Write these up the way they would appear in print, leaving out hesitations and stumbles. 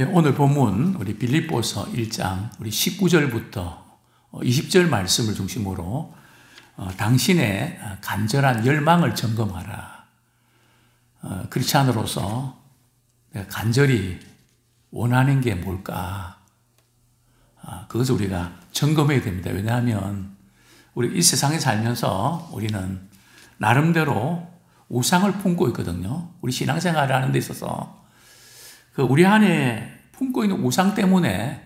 오늘 본문 우리 빌립보서 1장 우리 19절부터 20절 말씀을 중심으로 당신의 간절한 열망을 점검하라. 크리스찬으로서 내가 간절히 원하는 게 뭘까? 그것을 우리가 점검해야 됩니다. 왜냐하면 우리 이 세상에 살면서 우리는 나름대로 우상을 품고 있거든요. 우리 신앙생활을 하는 데 있어서 우리 안에 품고 있는 우상 때문에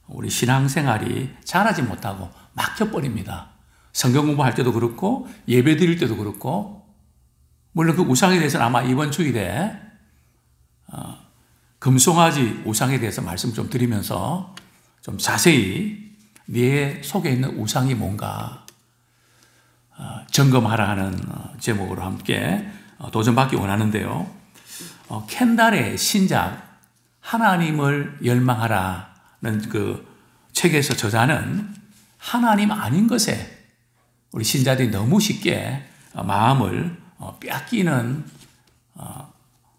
우리 신앙생활이 잘하지 못하고 막혀버립니다. 성경 공부할 때도 그렇고 예배 드릴 때도 그렇고, 물론 그 우상에 대해서는 아마 이번 주일에 금송아지 우상에 대해서 말씀 좀 드리면서 좀 자세히 네 속에 있는 우상이 뭔가 점검하라 하는 제목으로 함께 도전받기 원하는데요. 켄달의 신작 하나님을 열망하라는 그 책에서 저자는 하나님 아닌 것에 우리 신자들이 너무 쉽게 마음을 빼앗기는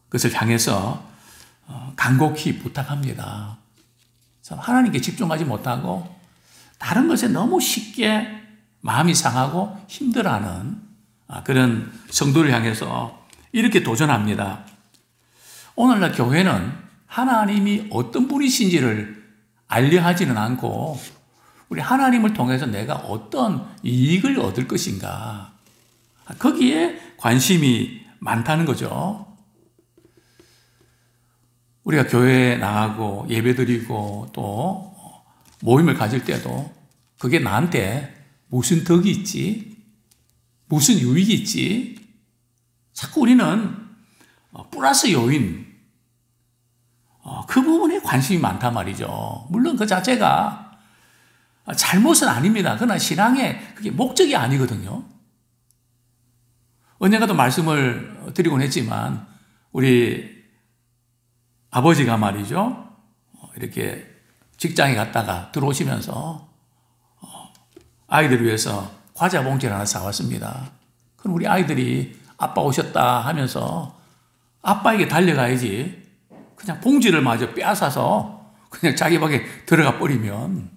것을 향해서 간곡히 부탁합니다. 하나님께 집중하지 못하고 다른 것에 너무 쉽게 마음이 상하고 힘들어하는 그런 성도를 향해서 이렇게 도전합니다. 오늘날 교회는 하나님이 어떤 분이신지를 알려 하지는 않고 우리 하나님을 통해서 내가 어떤 이익을 얻을 것인가, 거기에 관심이 많다는 거죠. 우리가 교회에 나가고 예배드리고 또 모임을 가질 때도 그게 나한테 무슨 덕이 있지? 무슨 유익이 있지? 자꾸 우리는 플러스 요인, 그 부분에 관심이 많단 말이죠. 물론 그 자체가 잘못은 아닙니다. 그러나 신앙의 그게 목적이 아니거든요. 언젠가도 말씀을 드리곤 했지만 우리 아버지가 말이죠, 이렇게 직장에 갔다가 들어오시면서 아이들을 위해서 과자 봉지를 하나 사왔습니다. 그럼 우리 아이들이 아빠 오셨다 하면서 아빠에게 달려가야지 그냥 봉지를 마저 빼앗아서 그냥 자기 방에 들어가 버리면.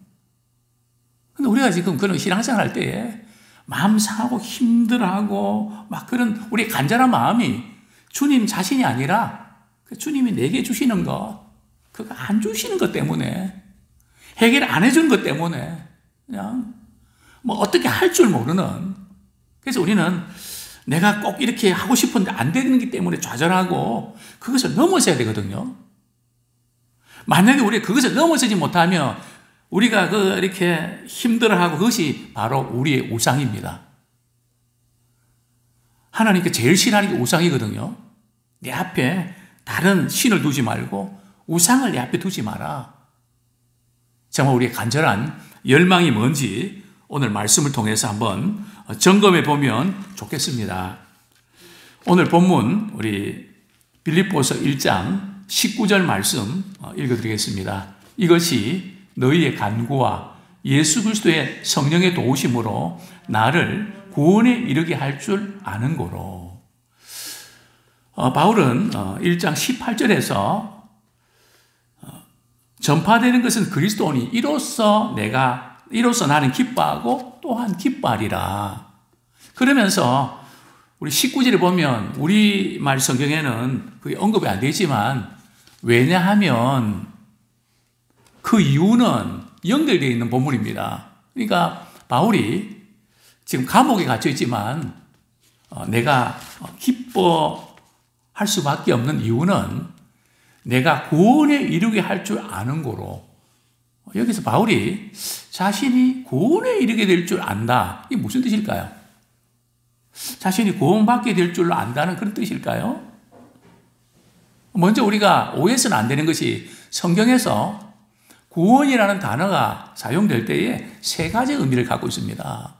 근데 우리가 지금 그런 신앙생활 할 때에 마음 상하고 힘들어하고 막 그런 우리의 간절한 마음이 주님 자신이 아니라 주님이 내게 주시는 것, 그거 안 주시는 것 때문에, 해결 안 해주는 것 때문에 그냥 뭐 어떻게 할 줄 모르는, 그래서 우리는 내가 꼭 이렇게 하고 싶은데 안 되는 것 때문에 좌절하고 그것을 넘어서야 되거든요. 만약에 우리가 그것을 넘어서지 못하면 우리가 이렇게 힘들어하고 그것이 바로 우리의 우상입니다. 하나님께 제일 싫어하는 게 우상이거든요. 내 앞에 다른 신을 두지 말고 우상을 내 앞에 두지 마라. 정말 우리의 간절한 열망이 뭔지 오늘 말씀을 통해서 한번 점검해 보면 좋겠습니다. 오늘 본문 우리 빌립보서 1장 19절 말씀 읽어드리겠습니다. 이것이 너희의 간구와 예수 그리스도의 성령의 도우심으로 나를 구원에 이르게 할 줄 아는 거로. 바울은 1장 18절에서 전파되는 것은 그리스도니 이로써 나는 기뻐하고 또한 기뻐하리라. 그러면서 우리 19절에 보면 우리말 성경에는 그게 언급이 안 되지만, 왜냐하면 그 이유는 연결되어 있는 본문입니다. 그러니까 바울이 지금 감옥에 갇혀 있지만 내가 기뻐할 수밖에 없는 이유는 내가 구원에 이르게 할 줄 아는 거로. 여기서 바울이 자신이 구원에 이르게 될 줄 안다, 이게 무슨 뜻일까요? 자신이 구원받게 될 줄로 안다는 그런 뜻일까요? 먼저 우리가 오해해서는 안 되는 것이 성경에서 구원이라는 단어가 사용될 때에 세 가지 의미를 갖고 있습니다.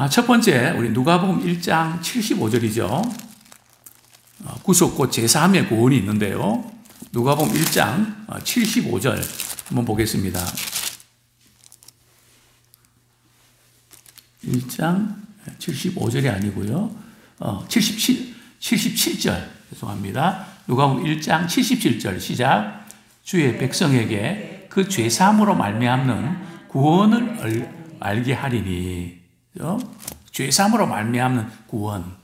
첫 번째, 우리 누가복음 1장 75절이죠. 구속 곧 제3의 구원이 있는데요. 누가복음 1장 75절 한번 보겠습니다. 1장 75절이 아니고요. 77절 죄송합니다. 누가복음 1장 77절 시작. 주의 백성에게 그 죄사함으로 말미암는 구원을 알게 하리니. 죄사함으로 말미암는 구원.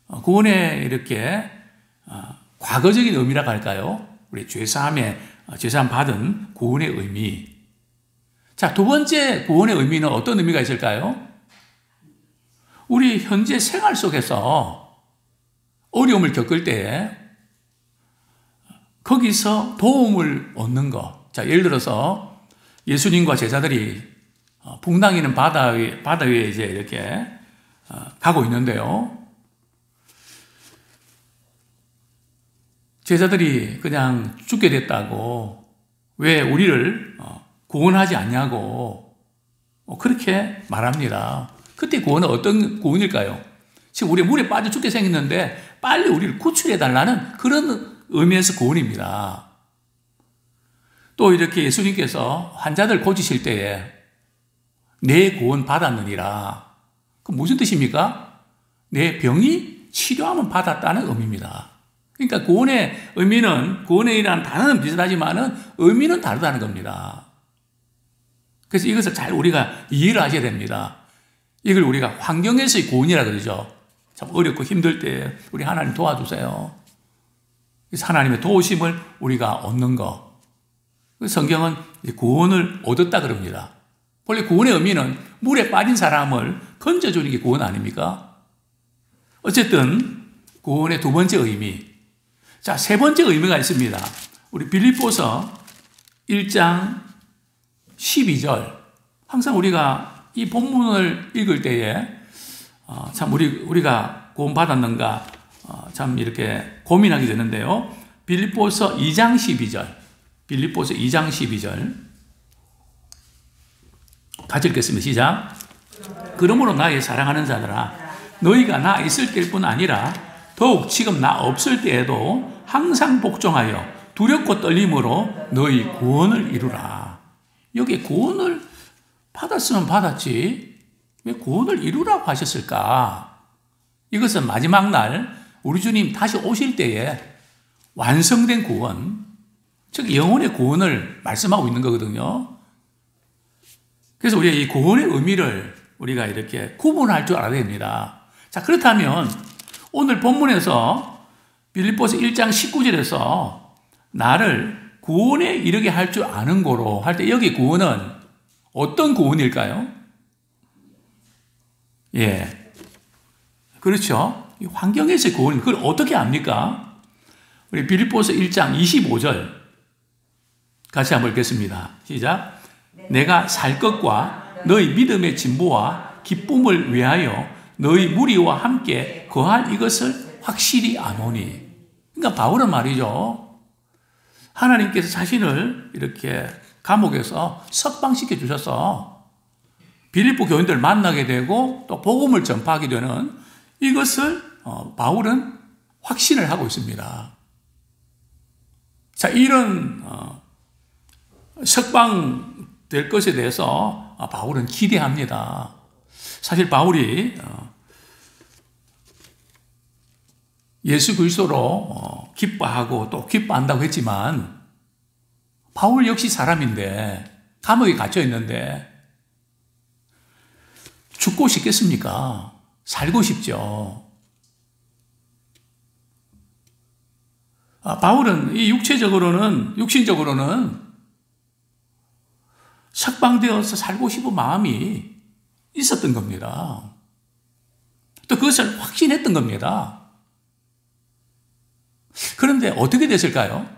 구원의 이렇게 과거적인 의미라고 할까요? 우리 죄사함 받은 구원의 의미. 자, 두 번째 구원의 의미는 어떤 의미가 있을까요? 우리 현재 생활 속에서 어려움을 겪을 때 거기서 도움을 얻는 것. 자, 예를 들어서 예수님과 제자들이 붕당이는 바다 위에 이제 이렇게 가고 있는데요. 제자들이 그냥 죽게 됐다고 왜 우리를 구원하지 않냐고 그렇게 말합니다. 그때 구원은 어떤 구원일까요? 지금 우리 물에 빠져 죽게 생겼는데 빨리 우리를 구출해달라는 그런 의미에서 구원입니다. 또 이렇게 예수님께서 환자들 고치실 때에 내 구원 받았느니라. 그 무슨 뜻입니까? 내 병이 치료함을 받았다는 의미입니다. 그러니까 구원의 의미는, 구원이라는 단어는 비슷하지만은 의미는 다르다는 겁니다. 그래서 이것을 잘 우리가 이해를 하셔야 됩니다. 이걸 우리가 환경에서의 구원이라 그러죠. 참 어렵고 힘들 때 우리 하나님 도와주세요. 그래서 하나님의 도우심을 우리가 얻는 것. 성경은 구원을 얻었다 그럽니다. 원래 구원의 의미는 물에 빠진 사람을 건져주는 게 구원 아닙니까? 어쨌든 구원의 두 번째 의미. 자, 세 번째 의미가 있습니다. 우리 빌립보서 1장 12절. 항상 우리가 이 본문을 읽을 때에 참 우리가 구원받았는가 참 이렇게 고민하게 되는데요. 빌립보서 2장 12절. 빌립보서 2장 12절. 같이 읽겠습니다. 시작. 그러므로 나의 사랑하는 자들아, 너희가 나 있을 때뿐 아니라 더욱 지금 나 없을 때에도 항상 복종하여 두렵고 떨림으로 너희 구원을 이루라. 여기 구원을 받았으면 받았지 왜 구원을 이루라고 하셨을까? 이것은 마지막 날 우리 주님 다시 오실 때에 완성된 구원, 즉 영혼의 구원을 말씀하고 있는 거거든요. 그래서 우리가 이 구원의 의미를 우리가 이렇게 구분할 줄 알아야 됩니다. 자, 그렇다면 오늘 본문에서 빌립보서 1장 19절에서 나를 구원에 이르게 할 줄 아는 거로 할 때 여기 구원은 어떤 구원일까요? 예. 그렇죠. 환경에서의 구원, 그걸 어떻게 압니까? 우리 빌립보서 1장 25절 같이 한번 읽겠습니다. 시작. 내가 살 것과 너희 믿음의 진보와 기쁨을 위하여 너희 무리와 함께 거할 이것을 확실히 아노니. 그러니까 바울은 말이죠. 하나님께서 자신을 이렇게 감옥에서 석방시켜 주셔서 빌립보 교인들을 만나게 되고 또 복음을 전파하게 되는 이것을 바울은 확신을 하고 있습니다. 자, 이런 석방될 것에 대해서 바울은 기대합니다. 사실 바울이 예수 그리스도로 기뻐하고 또 기뻐한다고 했지만 바울 역시 사람인데 감옥에 갇혀 있는데 죽고 싶겠습니까? 살고 싶죠. 바울은 이 육신적으로는 석방되어서 살고 싶은 마음이 있었던 겁니다. 또 그것을 확신했던 겁니다. 그런데 어떻게 됐을까요?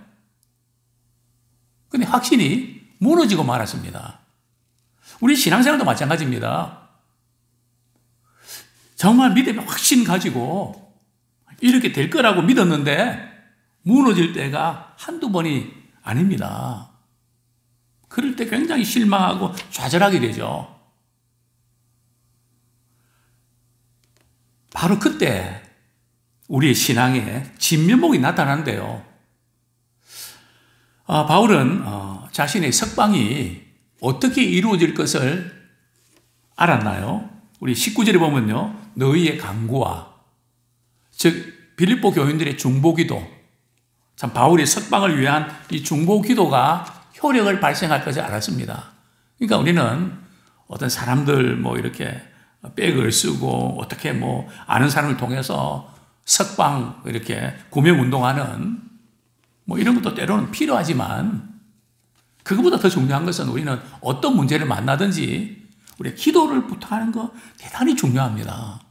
근데 확신이 무너지고 말았습니다. 우리 신앙생활도 마찬가지입니다. 정말 믿음의 확신 가지고 이렇게 될 거라고 믿었는데 무너질 때가 한두 번이 아닙니다. 그럴 때 굉장히 실망하고 좌절하게 되죠. 바로 그때 우리의 신앙에 진면목이 나타나는데요. 바울은 자신의 석방이 어떻게 이루어질 것을 알았나요? 우리 19절에 보면요. 너희의 강구와 즉 빌립보 교인들의 중보기도, 참 바울이 석방을 위한 이 중보기도가 효력을 발생할 것을 알았습니다. 그러니까 우리는 어떤 사람들 뭐 이렇게 백을 쓰고 어떻게 뭐 아는 사람을 통해서 석방 이렇게 구명운동하는 뭐 이런 것도 때로는 필요하지만 그것보다 더 중요한 것은 우리는 어떤 문제를 만나든지 우리 기도를 부탁하는 거 대단히 중요합니다.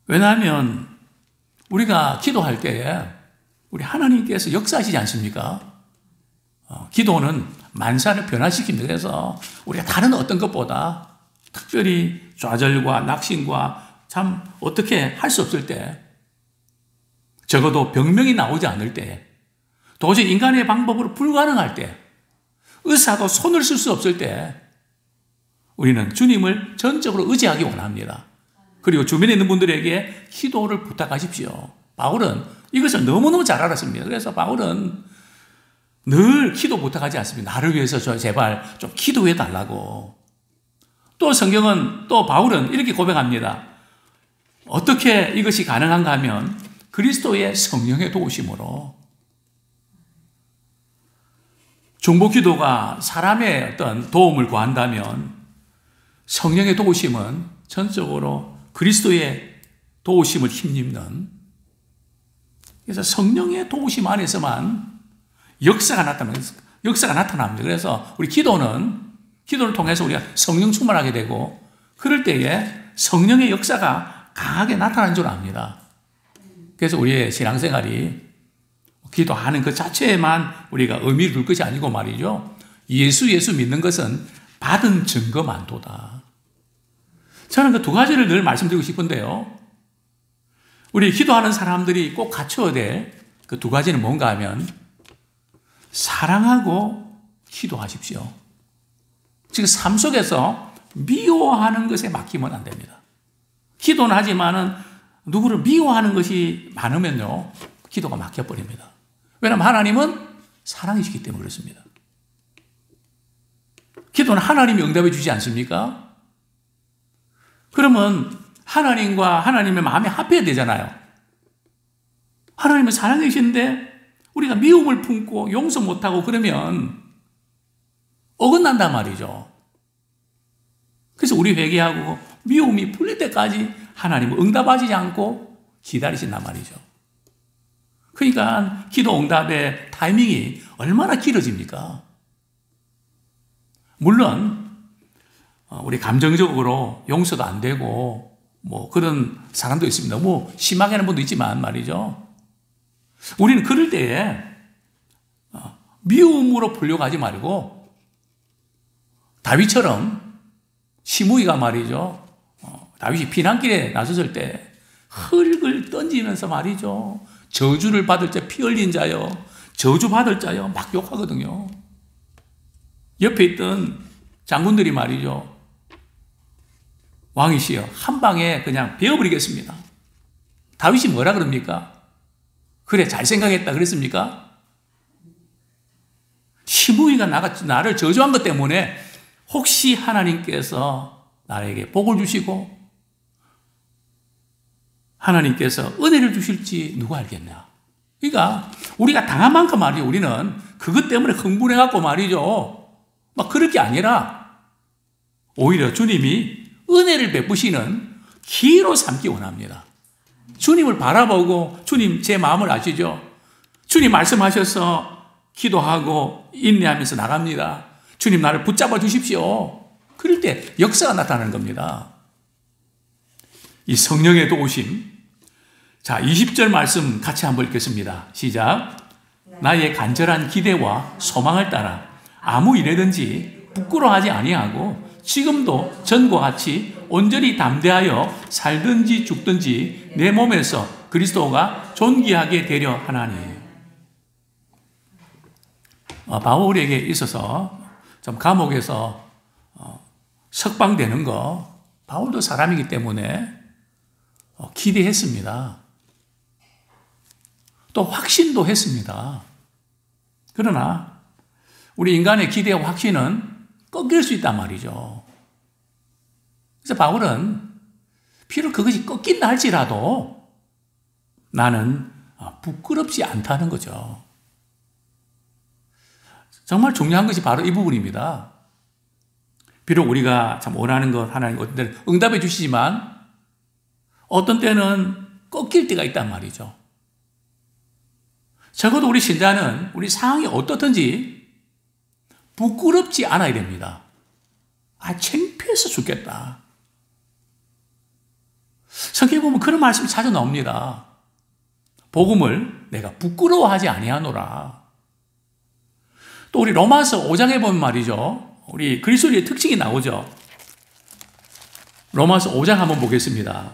왜냐하면 우리가 기도할 때에 우리 하나님께서 역사하시지 않습니까? 기도는 만사를 변화시킵니다. 그래서 우리가 다른 어떤 것보다 특별히 좌절과 낙심과 참 어떻게 할 수 없을 때, 적어도 병명이 나오지 않을 때, 도저히 인간의 방법으로 불가능할 때, 의사도 손을 쓸 수 없을 때 우리는 주님을 전적으로 의지하기 원합니다. 그리고 주변에 있는 분들에게 기도를 부탁하십시오. 바울은 이것을 너무너무 잘 알았습니다. 그래서 바울은 늘 기도 부탁하지 않습니다. 나를 위해서 저 제발 좀 기도해 달라고. 또 성경은, 또 바울은 이렇게 고백합니다. 어떻게 이것이 가능한가 하면 그리스도의 성령의 도우심으로. 중보기도가 사람의 어떤 도움을 구한다면 성령의 도우심은 전적으로 그리스도의 도우심을 힘입는, 그래서 성령의 도우심 안에서만 역사가 나타납니다. 그래서 우리 기도를 통해서 우리가 성령 충만하게 되고, 그럴 때에 성령의 역사가 강하게 나타나는 줄 압니다. 그래서 우리의 신앙생활이 기도하는 그 자체에만 우리가 의미를 둘 것이 아니고 말이죠. 예수 믿는 것은 받은 증거만도다. 저는 그 두 가지를 늘 말씀드리고 싶은데요. 우리 기도하는 사람들이 꼭 갖춰야 될 그 두 가지는 뭔가 하면 사랑하고 기도하십시오. 지금 삶 속에서 미워하는 것에 맡기면 안 됩니다. 기도는 하지만은 누구를 미워하는 것이 많으면요, 기도가 막혀버립니다. 왜냐하면 하나님은 사랑이시기 때문에 그렇습니다. 기도는 하나님이 응답해 주지 않습니까? 그러면 하나님과 하나님의 마음이 합해야 되잖아요. 하나님은 사랑이신데 우리가 미움을 품고 용서 못하고 그러면 어긋난단 말이죠. 그래서 우리 회개하고 미움이 풀릴 때까지 하나님은 응답하시지 않고 기다리신단 말이죠. 그러니까 기도 응답의 타이밍이 얼마나 길어집니까? 물론 우리 감정적으로 용서도 안 되고 뭐 그런 사람도 있습니다. 너무 심하게 하는 분도 있지만 말이죠. 우리는 그럴 때에 미움으로 풀려고 하지 말고 다윗처럼 시므이가 말이죠. 다윗이 피난길에 나섰을 때 흙을 던지면서 말이죠. 저주를 받을 자 피 흘린 자요, 저주 받을 자요 막 욕하거든요. 옆에 있던 장군들이 말이죠. 왕이시여 한 방에 그냥 베어버리겠습니다. 다윗이 뭐라 그럽니까? 그래 잘 생각했다 그랬습니까? 시므이가 나를 저주한 것 때문에 혹시 하나님께서 나에게 복을 주시고 하나님께서 은혜를 주실지 누가 알겠냐. 그러니까 우리가 당한 만큼 말이죠. 우리는 그것 때문에 흥분해갖고 말이죠. 막 그럴 게 아니라 오히려 주님이 은혜를 베푸시는 기회로 삼기 원합니다. 주님을 바라보고 주님 제 마음을 아시죠? 주님 말씀하셔서 기도하고 인내하면서 나갑니다. 주님 나를 붙잡아 주십시오. 그럴 때 역사가 나타나는 겁니다. 이 성령의 도우심. 자, 20절 말씀 같이 한번 읽겠습니다. 시작. 나의 간절한 기대와 소망을 따라 아무 일에든지 부끄러워하지 아니하고 지금도 전과 같이 온전히 담대하여 살든지 죽든지 내 몸에서 그리스도가 존귀하게 되려 하나니. 바울에게 있어서 좀 감옥에서 석방되는 거, 바울도 사람이기 때문에 기대했습니다. 또 확신도 했습니다. 그러나 우리 인간의 기대와 확신은 꺾일 수 있단 말이죠. 그래서 바울은 비록 그것이 꺾인다 할지라도 나는 부끄럽지 않다는 거죠. 정말 중요한 것이 바로 이 부분입니다. 비록 우리가 참 원하는 것 하나님 어떤 때는 응답해 주시지만 어떤 때는 꺾일 때가 있단 말이죠. 적어도 우리 신자는 우리 상황이 어떻든지 부끄럽지 않아야 됩니다. 창피해서 죽겠다. 성경에 보면 그런 말씀이 자주 나옵니다. 복음을 내가 부끄러워하지 아니하노라. 또 우리 로마서 5장에 보면 말이죠. 우리 그리스도의 특징이 나오죠. 로마서 5장 한번 보겠습니다.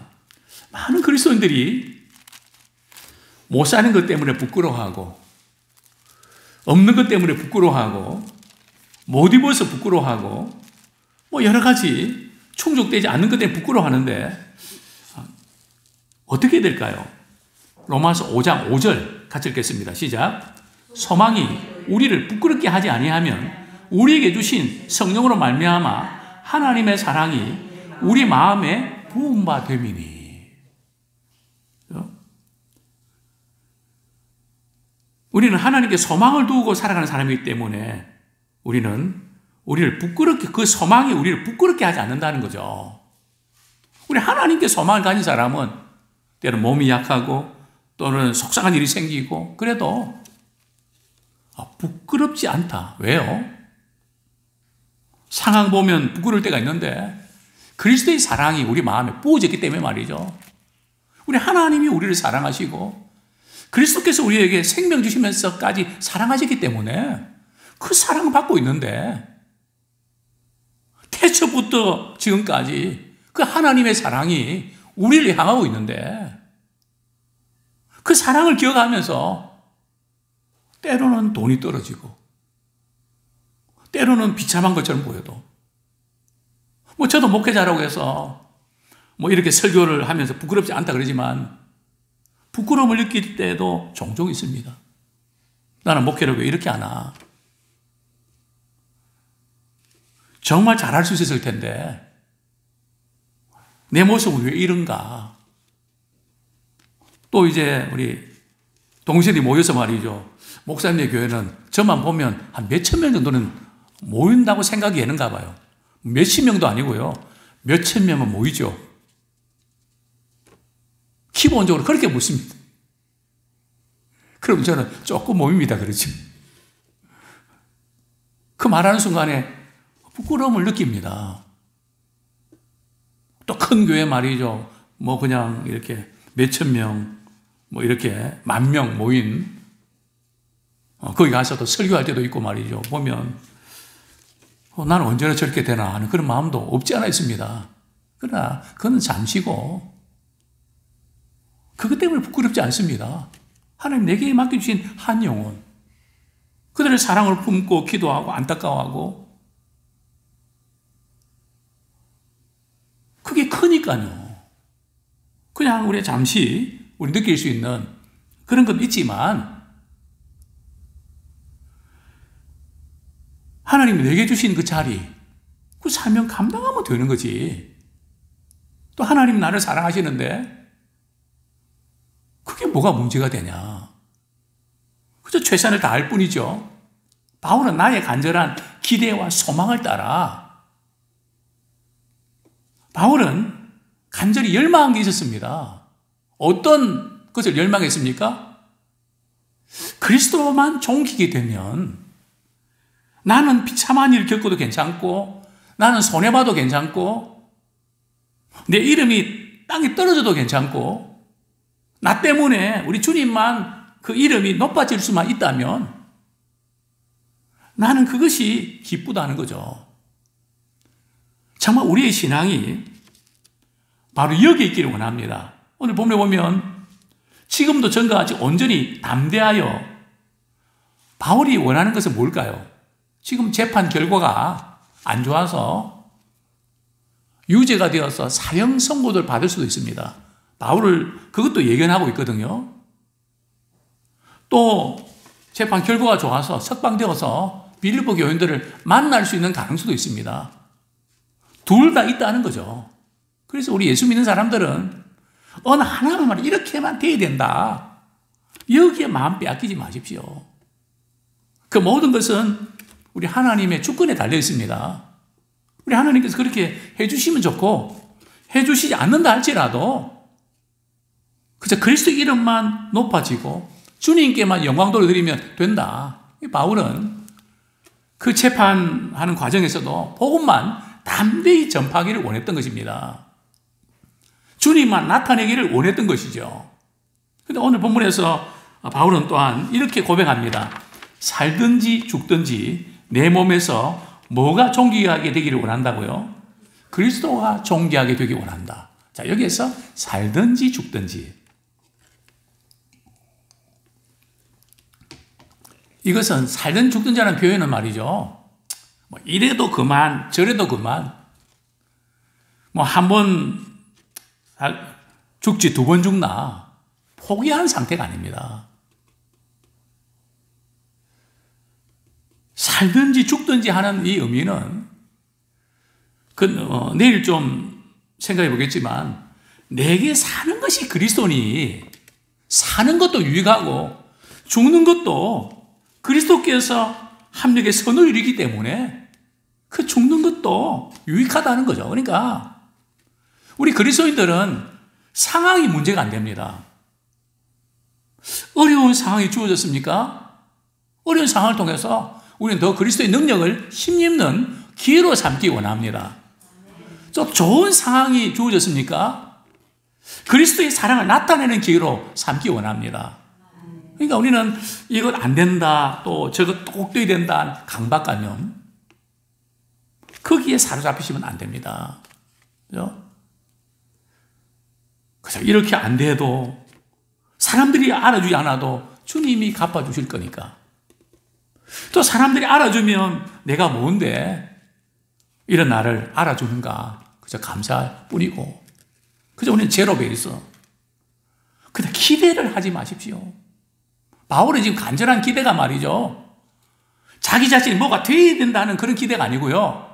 많은 그리스도인들이 못 사는 것 때문에 부끄러워하고 없는 것 때문에 부끄러워하고 못 입어서 부끄러워하고 여러 가지 충족되지 않는 것 때문에 부끄러워하는데 어떻게 해야 될까요? 로마서 5장 5절 같이 읽겠습니다. 시작. 소망이 우리를 부끄럽게 하지 아니하면 우리에게 주신 성령으로 말미암아 하나님의 사랑이 우리 마음에 부은 바 됨이니. 우리는 하나님께 소망을 두고 살아가는 사람이기 때문에 우리를 부끄럽게, 그 소망이 우리를 부끄럽게 하지 않는다는 거죠. 우리 하나님께 소망을 가진 사람은 때로는 몸이 약하고 또는 속상한 일이 생기고 그래도 부끄럽지 않다. 왜요? 상황 보면 부끄러울 때가 있는데 그리스도의 사랑이 우리 마음에 부어졌기 때문에 말이죠. 우리 하나님이 우리를 사랑하시고 그리스도께서 우리에게 생명 주시면서까지 사랑하셨기 때문에 그 사랑을 받고 있는데 태초부터 지금까지 그 하나님의 사랑이 우리를 향하고 있는데 그 사랑을 기억하면서 때로는 돈이 떨어지고 때로는 비참한 것처럼 보여도 저도 목회자라고 해서 이렇게 설교를 하면서 부끄럽지 않다 그러지만 부끄러움을 느낄 때도 종종 있습니다. 나는 목회를 왜 이렇게 하나? 정말 잘할 수 있었을 텐데 내 모습은 왜 이런가? 또 이제 우리 동생들이 모여서 말이죠. 목사님의 교회는 저만 보면 한 몇천 명 정도는 모인다고 생각이 되는가 봐요. 몇십 명도 아니고요. 몇천 명은 모이죠. 기본적으로 그렇게 묻습니다. 그럼 저는 조금 모입니다. 그렇지. 그 말하는 순간에 부끄러움을 느낍니다. 또 큰 교회 말이죠. 그냥 이렇게 몇천 명, 이렇게 만 명 모인, 거기 가서도 설교할 때도 있고 말이죠. 보면, 나는 언제나 저렇게 되나 하는 그런 마음도 없지 않아 있습니다. 그러나, 그건 잠시고, 그것 때문에 부끄럽지 않습니다. 하나님 내게 맡겨주신 한 영혼, 그들의 사랑을 품고 기도하고 안타까워하고, 그게 크니까요. 그냥 우리 잠시 우리 느낄 수 있는 그런 건 있지만 하나님이 내게 주신 그 자리, 그 사명 감당하면 되는 거지. 또 하나님이 나를 사랑하시는데 그게 뭐가 문제가 되냐. 그저 최선을 다할 뿐이죠. 바울은 나의 간절한 기대와 소망을 따라 바울은 간절히 열망한 게 있었습니다. 어떤 것을 열망했습니까? 그리스도만 존귀게 되면 나는 비참한 일을 겪어도 괜찮고 나는 손해봐도 괜찮고 내 이름이 땅에 떨어져도 괜찮고 나 때문에 우리 주님만 그 이름이 높아질 수만 있다면 나는 그것이 기쁘다는 거죠. 정말 우리의 신앙이 바로 여기에 있기를 원합니다. 오늘 본문에 보면 지금도 전과 같이 온전히 담대하여 바울이 원하는 것은 뭘까요? 지금 재판 결과가 안 좋아서 유죄가 되어서 사형 선고를 받을 수도 있습니다. 바울을 그것도 예견하고 있거든요. 또 재판 결과가 좋아서 석방되어서 빌립보 교인들을 만날 수 있는 가능성도 있습니다. 둘 다 있다는 거죠. 그래서 우리 예수 믿는 사람들은 어느 하나만 이렇게만 돼야 된다. 여기에 마음 빼앗기지 마십시오. 그 모든 것은 우리 하나님의 주권에 달려 있습니다. 우리 하나님께서 그렇게 해주시면 좋고 해주시지 않는다 할지라도 그저 그리스도 이름만 높아지고 주님께만 영광 돌려드리면 된다. 바울은 그 재판하는 과정에서도 복음만 담대히 전파하기를 원했던 것입니다. 주님만 나타내기를 원했던 것이죠. 그런데 오늘 본문에서 바울은 또한 이렇게 고백합니다. 살든지 죽든지 내 몸에서 뭐가 존귀하게 되기를 원한다고요? 그리스도가 존귀하게 되기 원한다. 자, 여기에서 살든지 죽든지. 이것은 살든 죽든지 하는 표현은 말이죠. 이래도 그만, 저래도 그만. 한 번 죽지 두 번 죽나. 포기한 상태가 아닙니다. 살든지 죽든지 하는 이 의미는 내일 좀 생각해 보겠지만 내게 사는 것이 그리스도니 사는 것도 유익하고 죽는 것도 그리스도께서 합력의 선을 이루기 때문에 그 죽는 것도 유익하다는 거죠. 그러니까 우리 그리스도인들은 상황이 문제가 안 됩니다. 어려운 상황이 주어졌습니까? 어려운 상황을 통해서 우리는 더 그리스도의 능력을 힘입는 기회로 삼기 원합니다. 또 좋은 상황이 주어졌습니까? 그리스도의 사랑을 나타내는 기회로 삼기 원합니다. 그러니까 우리는 이것 안 된다, 또 저것 꼭 돼야 된다, 강박관념. 거기에 사로잡히시면 안 됩니다. 그죠? 그래서 이렇게 안 돼도 사람들이 알아주지 않아도 주님이 갚아주실 거니까. 또 사람들이 알아주면 내가 뭔데 이런 나를 알아주는가. 그저 감사할 뿐이고. 그저 우리는 제로 베이스. 근데 기대를 하지 마십시오. 바울은 지금 간절한 기대가 말이죠. 자기 자신이 뭐가 돼야 된다는 그런 기대가 아니고요.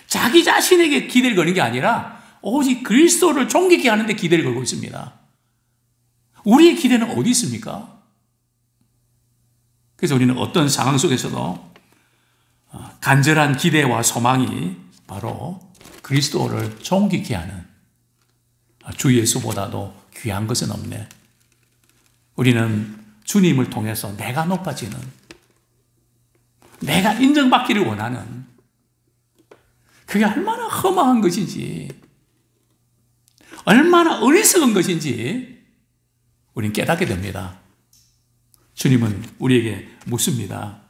자기 자신에게 기대를 거는 게 아니라 오직 그리스도를 존귀케 하는 데 기대를 걸고 있습니다. 우리의 기대는 어디 있습니까? 그래서 우리는 어떤 상황 속에서도 간절한 기대와 소망이 바로 그리스도를 존귀케 하는 주 예수보다도 귀한 것은 없네. 우리는 주님을 통해서 내가 높아지는, 내가 인정받기를 원하는, 그게 얼마나 허망한 것인지, 얼마나 어리석은 것인지 우리는 깨닫게 됩니다. 주님은 우리에게 묻습니다.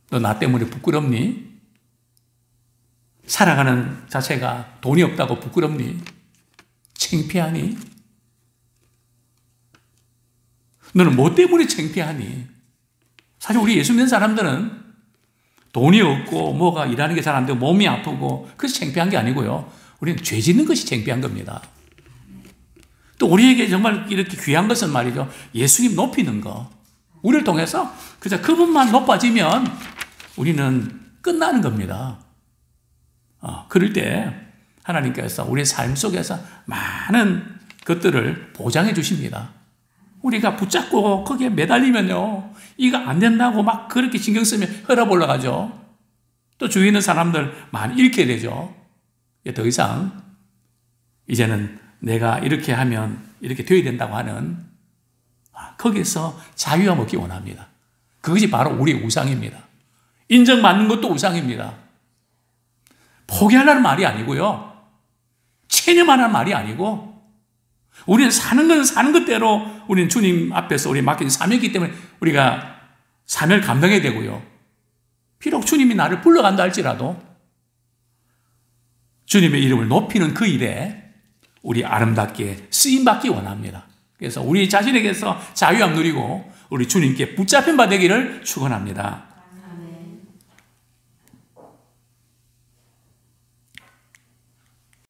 너 나 때문에 부끄럽니? 살아가는 자체가 돈이 없다고 부끄럽니? 창피하니? 너는 뭐 때문에 창피하니? 사실 우리 예수 믿는 사람들은 돈이 없고 뭐가 일하는 게 잘 안 되고 몸이 아프고 그래서 창피한 게 아니고요. 우리는 죄 짓는 것이 창피한 겁니다. 또 우리에게 정말 이렇게 귀한 것은 말이죠. 예수님 높이는 거. 우리를 통해서 그저 그분만 높아지면 우리는 끝나는 겁니다. 그럴 때 하나님께서 우리의 삶 속에서 많은 것들을 보장해 주십니다. 우리가 붙잡고 거기에 매달리면요. 이거 안 된다고 막 그렇게 신경 쓰면 혈압 올라가죠. 또 주위에 있는 사람들 많이 잃게 되죠. 더 이상 이제는 내가 이렇게 하면 이렇게 되어야 된다고 하는 거기서 자유함 얻기 원합니다. 그것이 바로 우리의 우상입니다. 인정받는 것도 우상입니다. 포기하라는 말이 아니고요. 체념하라는 말이 아니고 우리는 사는 건 사는 것대로 우리는 주님 앞에서 우리 맡긴 사명이기 때문에 우리가 사명을 감당해야 되고요. 비록 주님이 나를 불러간다 할지라도 주님의 이름을 높이는 그 일에 우리 아름답게 쓰임받기 원합니다. 그래서 우리 자신에게서 자유함 누리고 우리 주님께 붙잡힌 바 되기를 축원합니다.